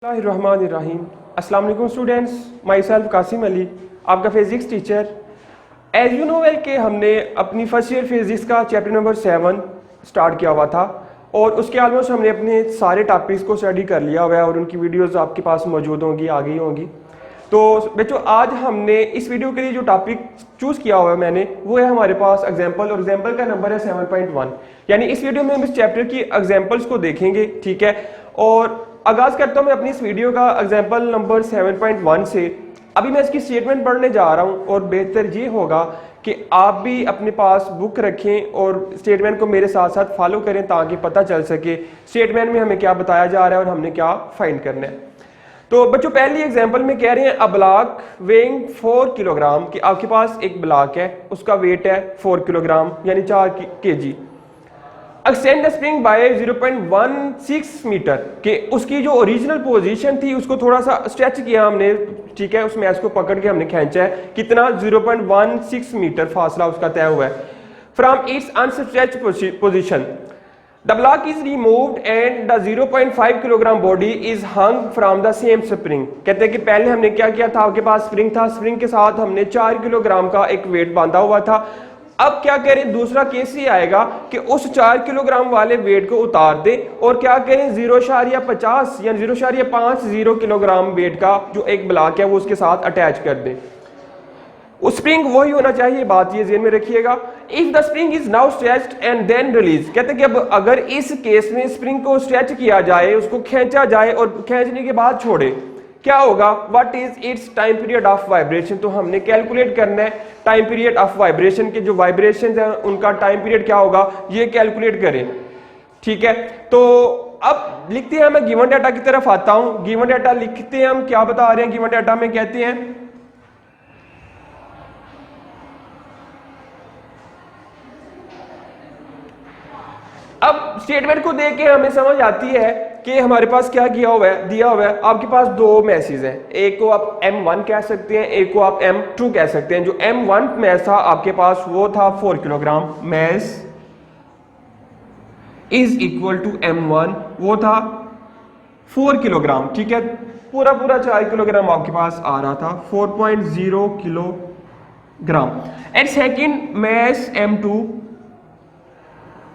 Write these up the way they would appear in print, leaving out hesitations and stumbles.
बिस्मिल्लाहिर्रहमानिर्रहीम। अस्सलाम वालेकुम students, myself Qasim Ali, आपका physics teacher. As you know well के हमने अपनी फर्स्ट ईयर फिज़िक्स का चैप्टर नंबर 7 स्टार्ट किया हुआ था और उसके ऑलमोस्ट हमने अपने सारे टॉपिक्स को स्टडी कर लिया हुआ है और उनकी वीडियोस आपके पास मौजूद होंगी, आ गई होंगी। तो बच्चों, आज हमने इस वीडियो के लिए जो टॉपिक चूज़ किया हुआ है मैंने, वो है हमारे पास एग्जाम्पल, और एग्जाम्पल का नंबर है 7.1। यानी इस वीडियो में हम इस चैप्टर की एग्जाम्पल्स को देखेंगे, ठीक है। और आगाज़ करता हूँ मैं अपनी इस वीडियो का एग्जाम्पल नंबर 7.1 से। अभी मैं इसकी स्टेटमेंट पढ़ने जा रहा हूँ और बेहतर ये होगा कि आप भी अपने पास बुक रखें और स्टेटमेंट को मेरे साथ साथ फॉलो करें ताकि पता चल सके स्टेटमेंट में हमें क्या बताया जा रहा है और हमने क्या फाइंड करना है। तो बच्चों, पहली एग्जांपल में कह रहे हैं अ ब्लॉक वेइंग 4 किलोग्राम, कि आपके पास एक ब्लॉक है, उसका वेट है 4 किलोग्राम यानी 4 kg। Extend the spring by 0.16 metre, कि उसकी जो ओरिजिनल पोजीशन थी उसको थोड़ा सा स्ट्रेच किया हमने, ठीक है। उस मैच को पकड़ के हमने खींचा है, कितना 0.16 मीटर फासला उसका तय हुआ है। From its unstretched position the block is removed and the 0.5 kilogram body is hung from the same spring. कहते हैं कि पहले हमने क्या किया था, आपके पास स्प्रिंग था, स्प्रिंग के साथ हमने 4 किलोग्राम का एक वेट बांधा हुआ था। अब क्या करें, दूसरा केस ही आएगा कि उस 4 किलोग्राम वाले वेट को उतार दें और क्या करें 0.50 या 0.50 किलोग्राम वेट का जो एक ब्लॉक है वो उसके साथ अटैच कर दें। उस स्प्रिंग वही होना चाहिए, बात ये ध्यान में रखिएगा। If the spring is now stretched and then release, कहते हैं कि अब अगर इस केस में स्प्रिंग को स्ट्रेच किया जाए, उसको खींचा जाए और खींचने के बाद छोड़े, क्या होगा, what is it's time period of vibration. तो हमने कैलकुलेट करना है टाइम पीरियड ऑफ वाइब्रेशन के जो वाइब्रेशन है उनका टाइम पीरियड क्या होगा, ये कैलकुलेट करें, ठीक है। तो अब लिखते हैं, मैं गिवन डाटा की तरफ आता हूं। गिवन डाटा लिखते हैं, हम क्या बता रहे हैं गिवन डाटा में, कहते हैं अब स्टेटमेंट को देख के हमें समझ आती है कि हमारे पास क्या किया हुआ है, दिया हुआ है। आपके पास दो मैसेज हैं, एक को आप M1 कह सकते हैं, एक को आप M2 कह सकते हैं। जो M1 मैस था आपके पास वो था 4 kilogram, mass is equal to M1, वो था 4 किलोग्राम, ठीक है। पूरा 4 किलोग्राम आपके पास आ रहा था, 4.0 kilogram. And second mess M2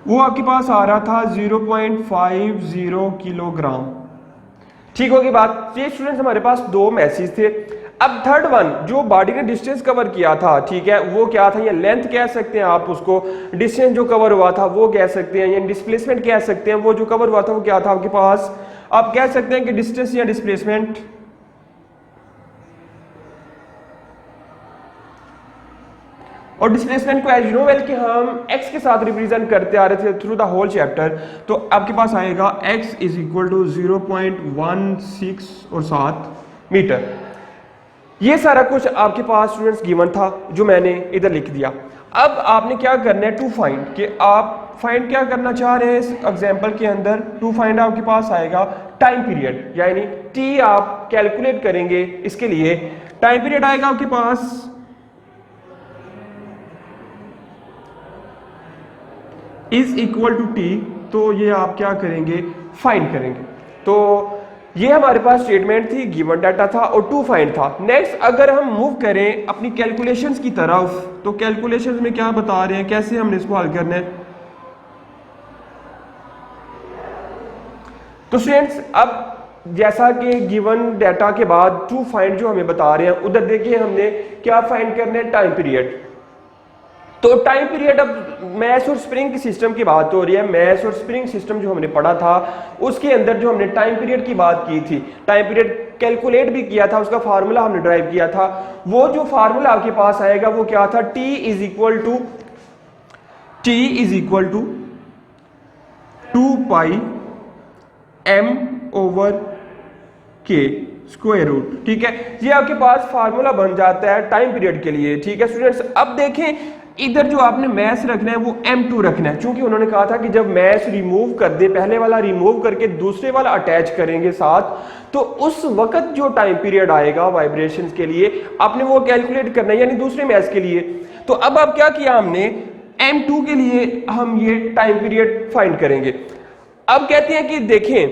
वो आपके पास आ रहा था 0.50 किलोग्राम, ठीक होगी बात। ये स्टूडेंट्स हमारे पास दो मैसेज थे। अब थर्ड वन जो बॉडी ने डिस्टेंस कवर किया था, ठीक है, वो क्या था, ये लेंथ कह सकते हैं आप उसको, डिस्टेंस जो कवर हुआ था वो कह सकते हैं, या डिस्प्लेसमेंट कह सकते हैं। वो जो कवर हुआ था वो क्या था आपके पास, आप कह सकते हैं कि डिस्टेंस या डिस्प्लेसमेंट। और डिस्प्लेसमेंट को एज यू नो वेल कि हम x के साथ रिप्रेजेंट करते आ रहे थे थ्रू द होल चैप्टर। तो आपके पास आएगा x इज इक्वल टू 0.16 और 7 मीटर। ये सारा कुछ आपके पास स्टूडेंट्स गिवन था जो मैंने इधर लिख दिया। अब आपने क्या करना है, टू फाइंड, कि आप फाइंड क्या करना चाह रहे हैं इस एग्जाम्पल के अंदर। टू फाइंड आपके पास आएगा टाइम पीरियड, यानी t आप कैलकुलेट करेंगे। इसके लिए टाइम पीरियड आएगा आपके पास इज इक्वल टू टी। तो ये आप क्या करेंगे, फाइंड करेंगे। तो ये हमारे पास स्टेटमेंट थी, गिवन डाटा था और टू फाइंड था। नेक्स्ट अगर हम मूव करें अपनी कैलकुलेशंस की तरफ, तो कैलकुलेशंस में क्या बता रहे हैं, कैसे हमने इसको हल करना है। तो स्टूडेंट्स, अब जैसा कि गिवन डाटा के बाद टू फाइंड जो हमें बता रहे हैं, उधर देखिए हमने क्या फाइंड करना है, टाइम पीरियड। तो टाइम पीरियड, अब मैस और स्प्रिंग की सिस्टम की बात हो रही है। मैस और स्प्रिंग सिस्टम जो हमने पढ़ा था उसके अंदर जो हमने टाइम पीरियड की बात की थी, टाइम पीरियड कैलकुलेट भी किया था, उसका फार्मूला हमने ड्राइव किया था। वो जो फार्मूला आपके पास आएगा वो क्या था, T is equal to 2 pi M over K square root, ठीक है। ये आपके पास फार्मूला बन जाता है टाइम पीरियड के लिए, ठीक है स्टूडेंट्स। अब देखें इधर जो आपने मैस रखना है वो M2 रखना है, क्योंकि उन्होंने कहा था कि जब मैस रिमूव कर दे, पहले वाला रिमूव करके दूसरे वाला अटैच करेंगे साथ, तो उस वक्त जो टाइम पीरियड आएगा वाइब्रेशंस के लिए आपने वो कैलकुलेट करना है, यानी दूसरे मैस के लिए। तो अब आप क्या किया हमने, M2 के लिए हम ये टाइम पीरियड फाइंड करेंगे। अब कहते हैं कि देखें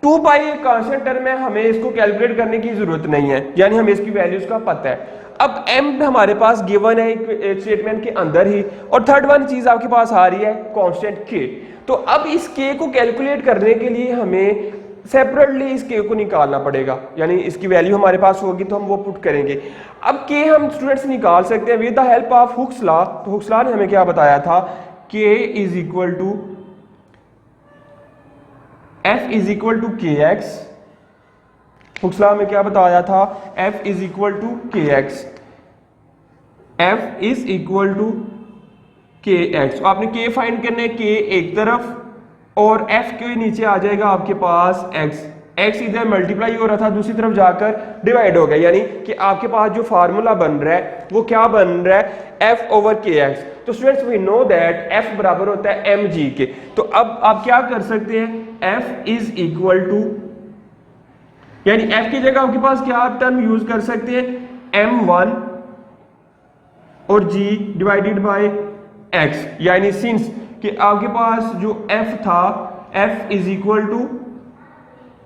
2 पाई एक कांस्टेंट टर्म है, हमें इसको कैलकुलेट करने की जरूरत नहीं है, यानी हमें इसकी वैल्यूज का पता है। अब m हमारे पास गिवन है एक स्टेटमेंट के अंदर ही, और थर्ड वन चीज आपके पास आ रही है कांस्टेंट k। तो अब इस k को कैलकुलेट करने के लिए हमें सेपरेटली इस k को निकालना पड़ेगा, यानी इसकी वैल्यू हमारे पास होगी तो हम वो पुट करेंगे। अब k हम स्टूडेंट्स निकाल सकते हैं with the help of Hooke's law. तो हुक्स लॉ ने हमें क्या बताया था, k is equal to f is equal to k x. Hooke's law में क्या बताया था, f is equal to k x, f is equal to k x. आपने k फाइंड करना है, k एक तरफ और f के नीचे आ जाएगा आपके पास x। x इधर मल्टीप्लाई हो रहा था, दूसरी तरफ जाकर डिवाइड हो गया, यानी कि आपके पास जो फार्मूला बन रहा है वो क्या बन रहा है, f ओवर के एक्स। तो students we know that f बराबर होता है mg के। तो अब आप क्या कर सकते हैं, f इज इक्वल टू, यानी f की जगह आपके पास क्या टर्म यूज कर सकते हैं, m1 और g डिवाइडेड बाय x, यानी सिंस कि आपके पास जो f था f is equal to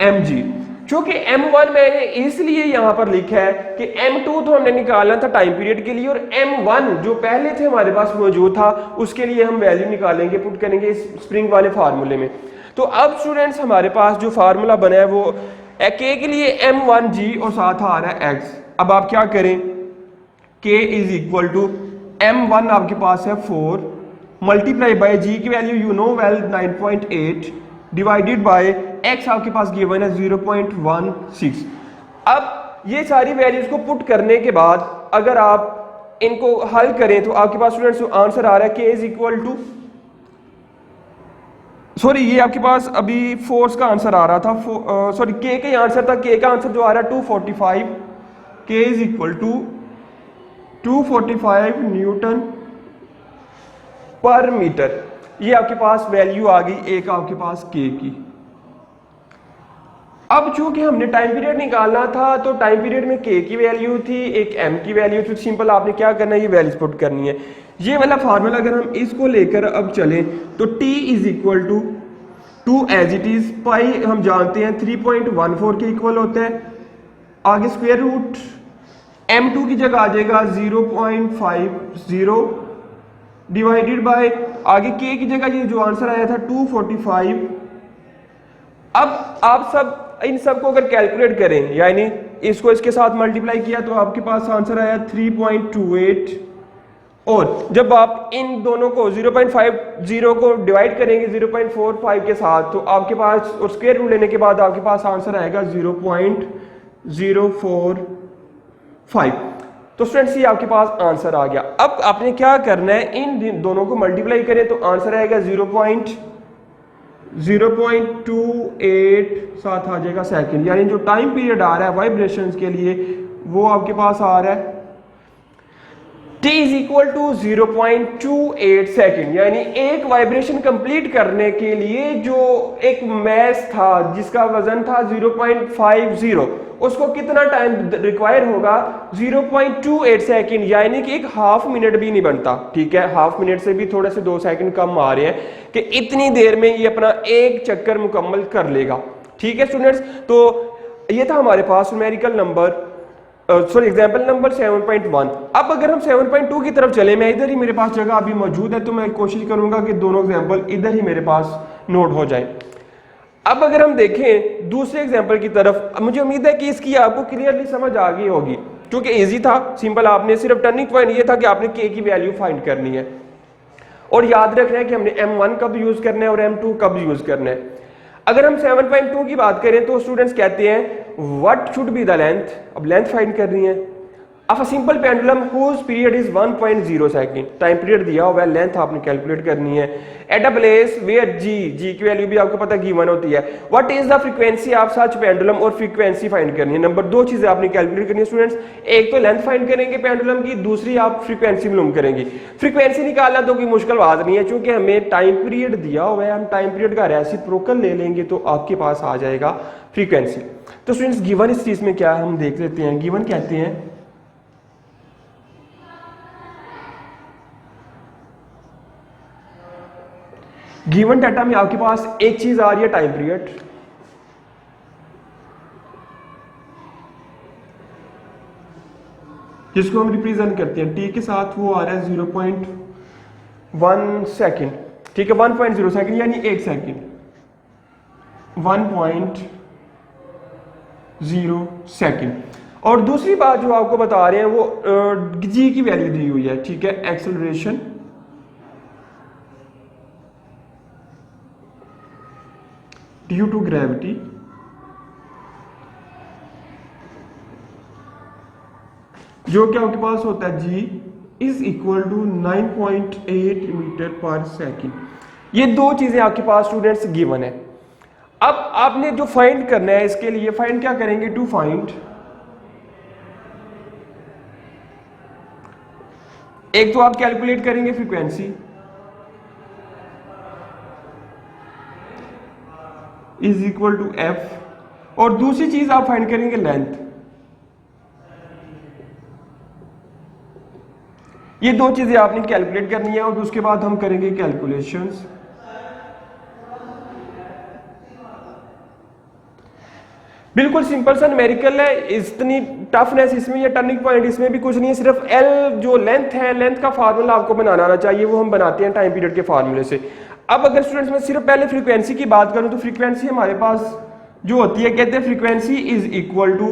mg। चूंकि m1 मैंने इसलिए यहां पर लिखा है कि m2 तो हमने निकालना था टाइम पीरियड के लिए, और m1 जो पहले थे हमारे पास मौजूद था उसके लिए हम वैल्यू निकालेंगे, पुट करेंगे इस स्प्रिंग वाले फार्मूले में। तो अब स्टूडेंट्स हमारे पास जो फार्मूला बना है वो k के लिए m1g और साथ आ रहा है x। अब आप क्या करें, k is equal to m1 आपके पास है 4 मल्टीप्लाई बाय g की value you know well 9.8 divided by x आपके पास गिवन है 0.16। अब ये सारी वैल्यूज को पुट करने के बाद अगर आप इनको हल करें तो आपके पास स्टूडेंट्स आंसर आ रहा है k is equal to, sorry ये आपके पास अभी फोर्स का आंसर आ रहा था, सॉरी k का आंसर था, k का आंसर जो आ रहा है 245, k is equal to 245 newton per metre. ये आपके पास वैल्यू आ गई एक आपके पास k की। अब चूंकि हमने टाइम पीरियड निकालना था तो टाइम पीरियड में k की वैल्यू थी, एक m की वैल्यू थी, सिंपल आपने क्या करना है, ये वैल्यूज पुट करनी है। ये वाला फार्मूला अगर हम इसको लेकर अब चलें तो t is equal to 2 as it is, pi हम जानते हैं 3.14 के इक्वल होता है, आगे स्क्वायर रूट m2 की जगह आ जाएगा 0.50 डिवाइडेड बाय आगे k की जगह ये जो आंसर आया था 245। अब आप सब इन सब को अगर कैलकुलेट करें, यानी इसको इसके साथ मल्टीप्लाई किया तो आपके पास आंसर आया 3.28, और जब आप इन दोनों को 0.50 को डिवाइड करेंगे 0.45 के साथ तो आपके पास, और स्क्वायर रूट लेने के बाद आपके पास आंसर आएगा 0.045। तो स्टूडेंट्स ये आपके पास आंसर आ गया। अब आपने क्या करना है, इन दोनों को मल्टीप्लाई करें तो आंसर आएगा 0.028 साथ आ जाएगा सेकंड, यानी जो टाइम पीरियड आ रहा है वाइब्रेशंस के लिए वो आपके पास आ रहा है t is equal to 0.28 second, यानी एक वाइब्रेशन कंप्लीट करने के लिए जो एक मैस था जिसका वजन था 0.50, उसको कितना टाइम रिक्वायर होगा, 0.28 सेकेंड, यानी कि एक हाफ मिनट भी नहीं बनता। ठीक है, हाफ मिनट से भी थोड़े से 2 सेकंड कम आ रहे हैं कि इतनी देर में ये अपना एक चक्कर मुकम्मल कर लेगा। ठीक है स्टूडेंट्स, तो ये था हमारे पास numerical number, sorry example number 7.1। अब अगर हम 7.2 की तरफ चले, मैं इधर ही मेरे पास जगह अभी मौजूद है तो मैं कोशिश करूंगा कि दोनों एग्जाम्पल इधर ही मेरे पास नोट हो जाए। अब अगर हम देखें दूसरे एग्जाम्पल की तरफ, मुझे उम्मीद है कि इसकी आपको क्लियरली समझ आ गई होगी क्योंकि इजी था, सिंपल, आपने सिर्फ टर्निंग पॉइंट ये था कि आपने k की वैल्यू फाइंड करनी है और याद रखना है कि हमने m1 कब यूज करना है और m2 कब यूज करना है। अगर हम 7.2 की बात करें तो स्टूडेंट्स कहते हैं what should be the length, अब लेंथ फाइंड करनी है of a simple pendulum whose period is 1.0 second, time period दिया हुआ है, लेंथ आपने कैलकुलेट करनी है at a place where g की वैल्यू भी आपको पता गिवन होती है। What is the frequency of such pendulum, और फ्रीक्वेंसी फाइंड करनी है। नंबर 2 चीजें आपने कैलकुलेट करनी है स्टूडेंट्स, एक तो लेंथ फाइंड करेंगे पेंडुलम की, दूसरी आप फ्रीक्वेंसी मालूम करेंगे। फ्रीक्वेंसी निकालना तो कोई मुश्किल बात नहीं है, क्योंकि हमें टाइम पीरियड दिया हुआ है, हम टाइम पीरियड का रेसिप्रोकल ले लेंगे तो आपके पास आ जाएगा फ्रीक्वेंसी। तो स्टूडेंट्स गिवन इस चीज में क्या है हम देख लेते हैं। गिवन कहते हैं गिवन डाटा में आपके पास एक चीज आ रही है टाइम पीरियड, जिसको हम रिप्रेजेंट करते हैं टी के साथ, वो आ रहा है 0.1 सेकेंड, ठीक है, 1.0 सेकेंड यानी 1 सेकेंड, 1.0 सेकेंड। और दूसरी बात जो आपको बता रहे हैं वो जी की वैल्यू दी हुई है, ठीक है, एक्सेलरेशन ड्यू टू ग्रेविटी जो कि आपके पास होता है जी इज इक्वल टू 9.8 मीटर पर सेकेंड। ये दो चीजें आपके पास स्टूडेंट्स गिवन है। अब आपने जो फाइंड करना है, इसके लिए फाइंड क्या करेंगे, टू फाइंड, एक तो आप कैलकुलेट करेंगे frequency is equal to f, और दूसरी चीज आप फाइंड करेंगे लेंथ। ये दो चीजें आपने कैलकुलेट करनी है और उसके बाद हम करेंगे कैलकुलेशंस। बिल्कुल सिंपल सा न्यूमेरिकल है, इतनी टफनेस इसमें या टर्निंग पॉइंट इसमें भी कुछ नहीं है, सिर्फ एल जो लेंथ है, लेंथ का फार्मूला आपको बनाना आना चाहिए, वो हम बनाते हैं टाइम पीरियड के फार्मूले से। अब अगर स्टूडेंट्स मैं सिर्फ पहले फ्रीक्वेंसी की बात करूं तो फ्रीक्वेंसी हमारे पास जो होती है, कहते हैं frequency is equal to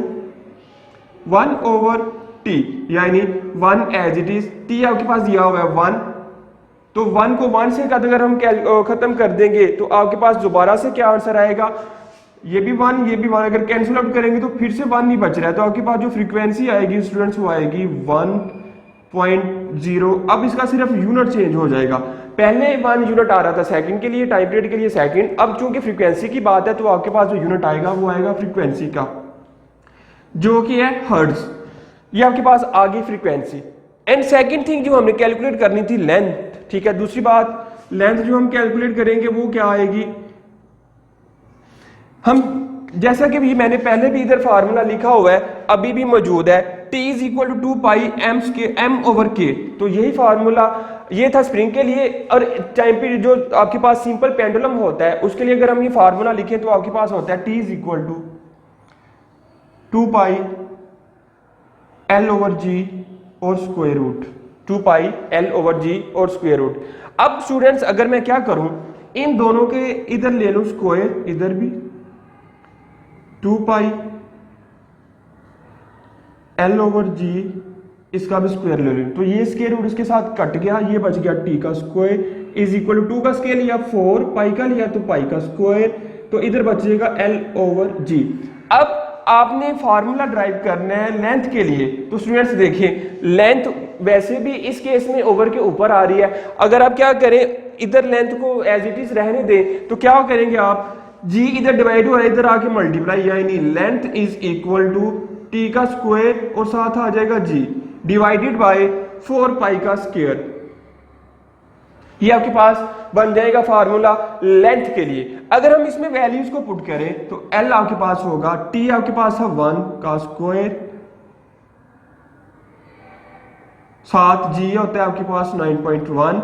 1 over t, यानी 1 एज इट इज, टी आपके पास दिया हुआ है 1, तो 1 को 1 से अगर हम खत्म कर देंगे तो आपके पास दोबारा से क्या आंसर आएगा, ये भी 1 ये भी 1, अगर कैंसिल आउट करेंगे तो फिर से 1 नहीं बच रहा है, तो आपके पास जो फ्रीक्वेंसी आएगी स्टूडेंट्स वो आएगी 1.0। अब इसका सिर्फ यूनिट चेंज हो जाएगा, पहले 1 यूनिट आ रहा था सेकंड के लिए, टाइम पीरियड के लिए सेकंड, अब चूंकि फ्रीक्वेंसी की बात है तो आपके पास जो यूनिट आएगा वो आएगा फ्रीक्वेंसी का, जो कि है हर्ट्ज। ये आपके पास आ गई फ्रीक्वेंसी। एंड सेकंड थिंग जो हमने कैलकुलेट करनी थी लेंथ, ठीक है, दूसरी बात लेंथ जो हम कैलकुलेट करेंगे वो क्या आएगी, हम जैसा कि भी मैंने पहले भी इधर फार्मूला लिखा हुआ है, अभी भी मौजूद है, T is equal to 2 pi m over k, तो यही फार्मूला ये था स्प्रिंग के लिए। और टाइम पीरियड जो आपके पास सिंपल पेंडुलम होता है उसके लिए अगर हम ये फार्मूला लिखें तो आपके पास होता है T is equal to 2 pi L over G और square root, 2 pi L over G और स्क्वायर रूट। अब स्टूडेंट्स अगर मैं क्या करूं, इन दोनों के इधर ले लूं स्क्वायर, इधर भी 2 पाई एल ओवर जी, इसका भी स्क्वायर ले लूं, तो ये स्क्वायर रूट इसके साथ कट गया, ये बच गया टी का स्क्वायर इज इक्वल टू 2 का स्क्वायर लिया 4, पाई का लिया तो पाई का स्क्वायर, तो इधर बचेगा एल ओवर जी। अब आपने फार्मूला ड्राइव करना है लेंथ के लिए, तो स्टूडेंट्स देखिए लेंथ वैसे भी इस केस में ओवर के ऊपर आ रही है, अगर आप क्या करें इधर लेंथ को एज इट इज रहने दें तो क्या करेंगे आप, जी इधर डिवाइड हो रहा है, इधर आके मल्टीप्लाई, यानी length is equal to t का स्क्वायर और साथ आ जाएगा जी डिवाइडेड बाय 4 पाई का स्क्वायर। ये आपके पास बन जाएगा फार्मूला लेंथ के लिए। अगर हम इसमें वैल्यूज को पुट करें तो एल आपके पास होगा, टी आपके पास है 1 का स्क्वायर, साथ जी होता है आपके पास 9.1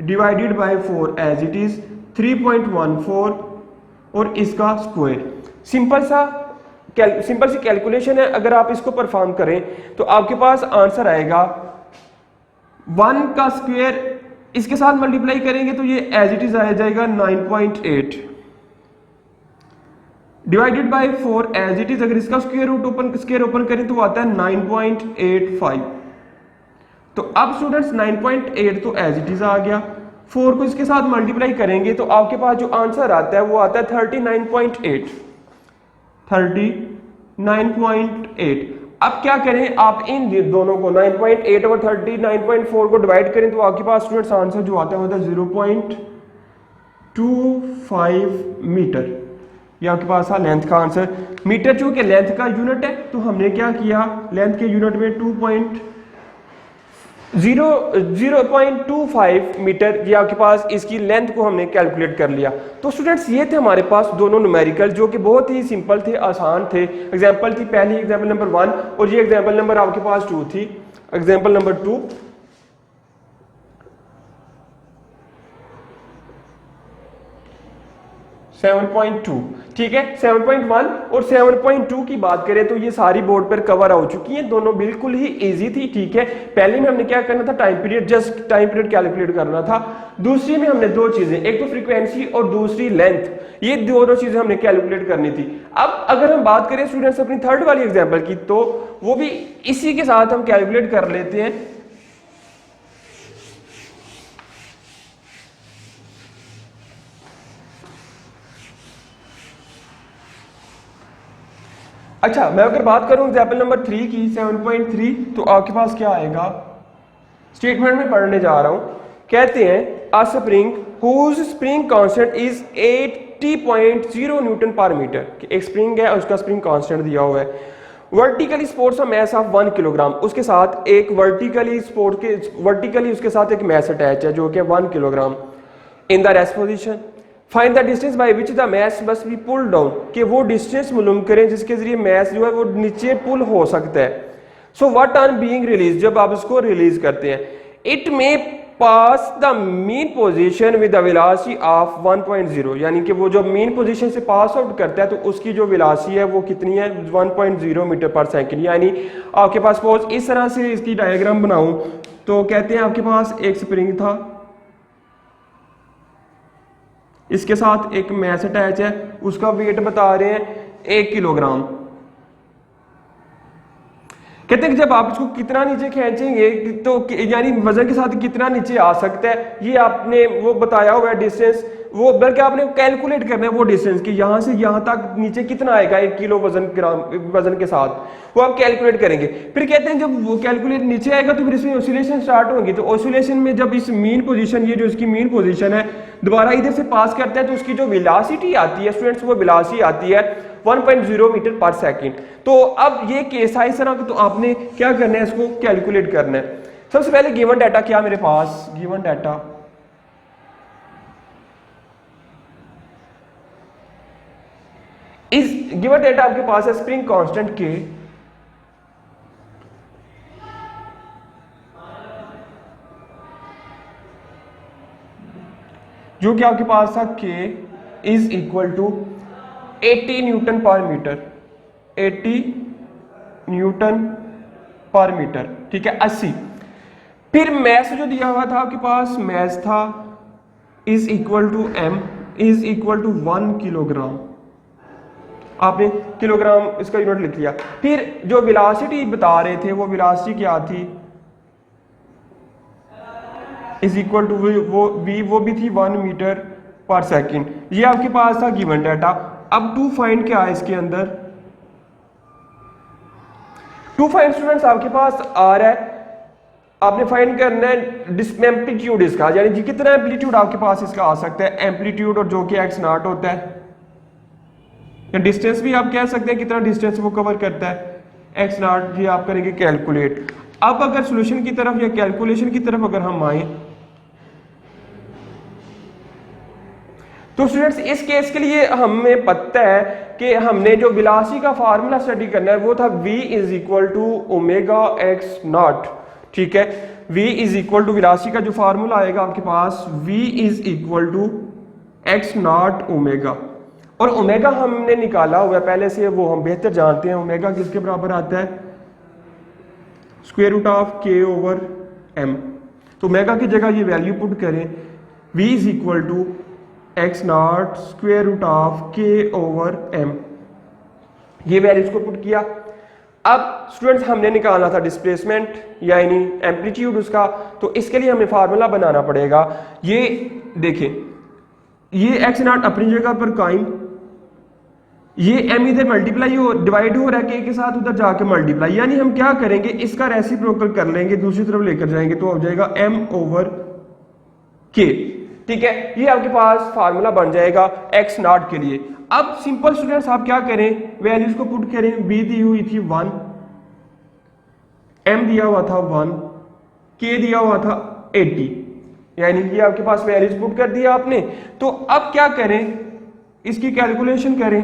divided by 4 as it is 3.14 और इसका स्क्वायर। सिंपल सी कैलकुलेशन है, अगर आप इसको परफॉर्म करें तो आपके पास आंसर आएगा 1 का स्क्वायर इसके साथ मल्टीप्लाई करेंगे तो ये एज इट इज आ जाएगा 9.8 divided by 4 as it is, अगर इसका स्क्वायर ओपन करें तो आता है 9.85। तो अब स्टूडेंट्स 9.8 तो एज इट इज आ गया, 4 को इसके साथ मल्टीप्लाई करेंगे तो आपके पास जो आंसर आता है वो आता है 39.8। अब क्या करें, आप इन दोनों को 9.8 और 39.4 को डिवाइड करें तो आपके पास स्टूडेंट्स आंसर जो आता है वो 0.25 मीटर। ये आपके पास था लेंथ का आंसर। मीटर चूंकि लेंथ का यूनिट है तो हमने क्या किया, लेंथ के यूनिट में 0.25 मीटर, ये आपके पास इसकी लेंथ को हमने कैलकुलेट कर लिया। तो स्टूडेंट्स ये थे हमारे पास दोनों न्यूमेरिकल जो कि बहुत ही सिंपल थे, आसान थे। एग्जांपल थी पहली एग्जांपल नंबर 1 और ये एग्जांपल नंबर आपके पास 2 थी। एग्जांपल नंबर 2, 7.2, ठीक है। 7.1 और 7.2 की बात करें तो ये सारी बोर्ड पर कवर हो चुकी है, दोनों बिल्कुल ही इजी थी, ठीक है। पहले में हमने क्या करना था, time period, just time period calculate करना था। दूसरी में हमने दो चीजें, एक तो फ्रीक्वेंसी और दूसरी लेंथ, ये दोनों चीजें हमने कैलकुलेट करनी थी। अब अगर हम बात करें स्टूडेंट्स अपनी थर्ड वाली एग्जाम्पल की, तो वो भी इसी के साथ हम कैलकुलेट कर लेते हैं। अच्छा, मैं अगर बात करूं एग्जाम्पल नंबर 3 की, 7.3, तो आपके पास क्या आएगा, स्टेटमेंट में पढ़ने जा रहा हूं। कहते हैं a spring whose spring constant is 80.0 newton per metre. एक स्प्रिंग है, उसका स्प्रिंग कांस्टेंट दिया हुआ है। Vertically supports a mass of 1 kilogram, उसके साथ एक वर्टिकली उसके साथ एक मैस अटैच है जो कि 1 kilogram. In the rest position find the distance by which the mass must be pull down, कि वो डिस्टेंस मालूम करें जिसके जरिए मैस जो है वो नीचे पुल हो सकता है। So what on being release, जब आप उसको रिलीज करते हैं, it may pass the mean position with the velocity of 1.0, यानी कि वो जो मीन पोजीशन से पास आउट करता है तो उसकी जो वेलोसिटी है वो कितनी है, 1.0 मीटर पर सेकंड। यानी आपके पास सपोज इस तरह से इसकी डायग्राम बनाऊं, तो कहते हैं आपके पास एक स्प्रिंग था, इसके साथ एक मैस अटैच है, उसका वेट बता रहे हैं 1 किलोग्राम। कहते हैं कि जब आप इसको कितना नीचे खींचेंगे तो यानी वजन के साथ कितना नीचे आ सकता है, ये आपने वो बताया हुआ है डिस्टेंस, वो बल्कि आपने कैलकुलेट करना है वो डिस्टेंस कि यहां से यहां तक नीचे कितना आएगा 1 किलो वजन के साथ, वो आप कैलकुलेट करेंगे। फिर कहते हैं जब वो कैलकुलेट नीचे आएगा तो फिर इसमें ऑसिलेशन स्टार्ट होगी। तो ऑसिलेशन में जब इस मीन पोजीशन, ये जो इसकी मीन पोजीशन है, दोबारा इधर से पास करता है तो उसकी जो वेलोसिटी आती है स्टूडेंट्स, वो वेलोसिटी आती है 1.0 मीटर पर सेकंड। तो अब ये केस है इस तरह का, तो आपने क्या करना है, इसको कैलकुलेट करना है। सबसे पहले गिवन डाटा क्या मेरे पास, गिवन डाटा इस गिवन डाटा आपके पास है स्प्रिंग कांस्टेंट के, जो कि आपके पास था के is equal to 80 Newton per metre, 80 Newton per metre, ठीक है, 80। फिर मैस जो दिया हुआ था आपके पास, मैस था is equal to m is equal to 1 kilogram, आपने किलोग्राम इसका यूनिट लिख लिया। फिर जो वेलोसिटी बता रहे थे वो वेलोसिटी क्या थी, इज इक्वल टू वो भी थी 1 मीटर पर सेकंड। ये आपके पास था गिवन डाटा। अब टू फाइंड क्या है इसके अंदर, टू फाइंड स्टूडेंट्स आपके पास आ रहा है, आपने फाइंड करना है एम्पलीट्यूड इसका, यानी कितना एम्पलीट्यूड आपके पास इसका आ सकता है, एम्पलीट्यूड, और जो कि एक्स नॉट होता है, या डिस्टेंस भी आप कह सकते हैं कितना डिस्टेंस वो कवर करता है, एक्स नॉट, ये आप करेंगे कैलकुलेट। अब अगर सॉल्यूशन की तरफ या कैलकुलेशन की तरफ अगर हम आए, तो स्टूडेंट्स इस केस के लिए हमें पता है कि हमने जो वेलोसिटी का फार्मूला स्टडी करना है वो था v is equal to omega x naught, ठीक है। v is equal to velocity का जो फार्मूला आएगा आपके पास, v is equal to x naught omega, और ओमेगा हमने निकाला हुआ है पहले से, वो हम बेहतर जानते हैं। ओमेगा किसके बराबर आता है, square root of k over m। तो ओमेगा की जगह ये वैल्यू पुट करें, v is equal to x naught square root of k over m, ये वैल्यूज को पुट किया। अब स्टूडेंट्स हमने निकालना था डिस्प्लेसमेंट यानी एम्पलीट्यूड उसका, तो इसके लिए हमें फार्मूला बनाना पड़ेगा। ये देखें, ये एक्स नॉट अपनी जगह पर कायम, ये m इधर मल्टीप्लाई हो डिवाइड हो रहा है k के साथ, उधर जाके मल्टीप्लाई, यानी हम क्या करेंगे, इसका रेसिप्रोकल कर लेंगे, दूसरी तरफ लेकर जाएंगे तो हो जाएगा m ओवर k, ठीक है। ये आपके पास फार्मूला बन जाएगा एक्स नॉट के लिए। अब सिंपल स्टूडेंट्स आप क्या करें, वैल्यूज को पुट करें, b दी हुई थी 1, m दिया हुआ था 1, k दिया हुआ था 80, यानी ये आपके पास वैल्यूज पुट कर दिया आपने। तो अब क्या करें, इसकी कैलकुलेशन करें।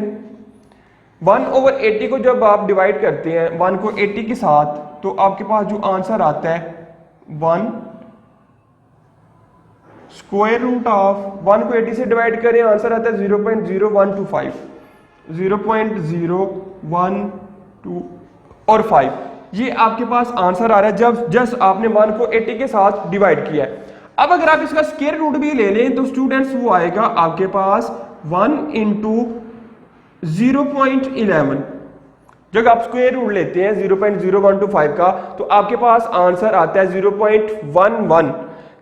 1 ओवर 80 को जब आप डिवाइड करते हैं 1 को 80 के साथ, तो आपके पास जो आंसर आता है 1 स्क्वायर रूट ऑफ 1 को 80 से डिवाइड करें, आंसर आता है 0.0125, 0.012 और 5। ये आपके पास आंसर आ रहा है जब जस्ट आपने 1 को 80 के साथ डिवाइड किया है। अब अगर आप इसका स्क्वायर रूट भी ले लें तो स्टूडेंट्स वो आएगा आपके पास 1 इंटू 0.11। जब आप स्क्वायर रूट लेते हैं 0.0125 का तो आपके पास आंसर आता है 0.11।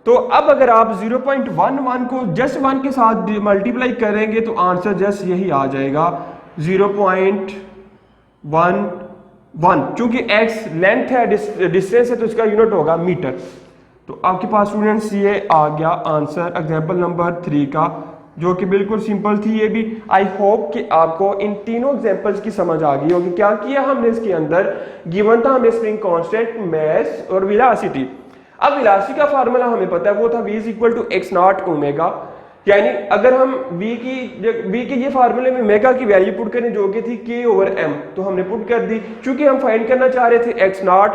तो अब अगर आप 0.11 को जस्ट 1 के साथ मल्टीप्लाई करेंगे तो आंसर जस्ट यही आ जाएगा 0.11। चूंकि x लेंथ है, डिस्टेंस है, तो इसका यूनिट होगा मीटर। तो आपके पास स्टूडेंट्स ये आ गया आंसर एग्जांपल नंबर 3 का, जो कि बिल्कुल सिंपल थी ये भी। आई होप कि आपको इन तीनों एग्जांपल्स की समझ आ गई होगी। क्या किया हमने इसके अंदर, गिवन था हमें स्प्रिंग कांस्टेंट, मास और वेलोसिटी। अब वेलोसिटी का फार्मूला हमें पता है, वो था v is equal to x naught omega. यानी अगर हम v की ये फार्मूले में ओमेगा की वैल्यू पुट करें जो कि थी k ओवर m, तो हमने पुट कर दी। चूंकि हम फाइंड करना चाह रहे थे x नॉट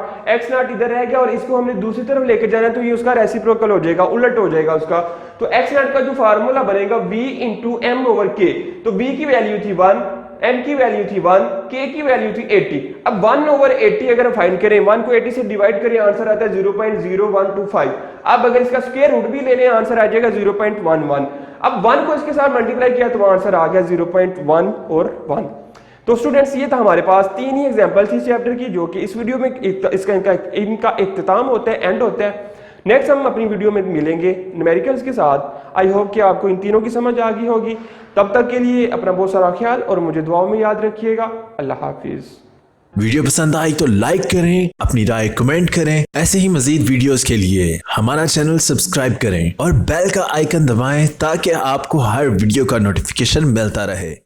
इधर रह गया और इसको हमने दूसरी तरफ लेकर जाना है, तो ये उसका रेसिप्रोकल हो जाएगा, उलट हो जाएगा उसका। तो x नॉट का जो फार्मूला बनेगा v into m over k। तो v की वैल्यू थी 1, m की वैल्यू थी 1, k की वैल्यू थी 80। अब 1 ओवर 80 अगर हम फाइंड करें, 1 को 80 से डिवाइड करें, आंसर आता है 0.0125। अब अगर इसका स्क्वायर रूट भी ले लें, आंसर आ जाएगा 0.11। अब 1 को इसके साथ मल्टीप्लाई किया तो आंसर आ गया 0.1 और 1। तो स्टूडेंट्स ये था हमारे पास 3 ही एग्जांपल थी चैप्टर की, जो कि इस वीडियो में इनका इख्तिताम होता है, एंड होता है। नेक्स्ट हम अपनी वीडियो में मिलेंगे न्यूमेरिकल्स के साथ। आई होप कि आपको इन तीनों की समझ आ गई होगी। तब तक के लिए अपना बहुत सारा ख्याल और मुझे दुआओं में याद रखिएगा। अल्लाह हाफिज। वीडियो पसंद आई तो लाइक करें, अपनी राय कमेंट करें। ऐसे ही मजीद वीडियोस के लिए हमारा चैनल सब्सक्राइब करें और बेल का आइकन दबाएं ताकि आपको हर वीडियो का नोटिफिकेशन मिलता रहे।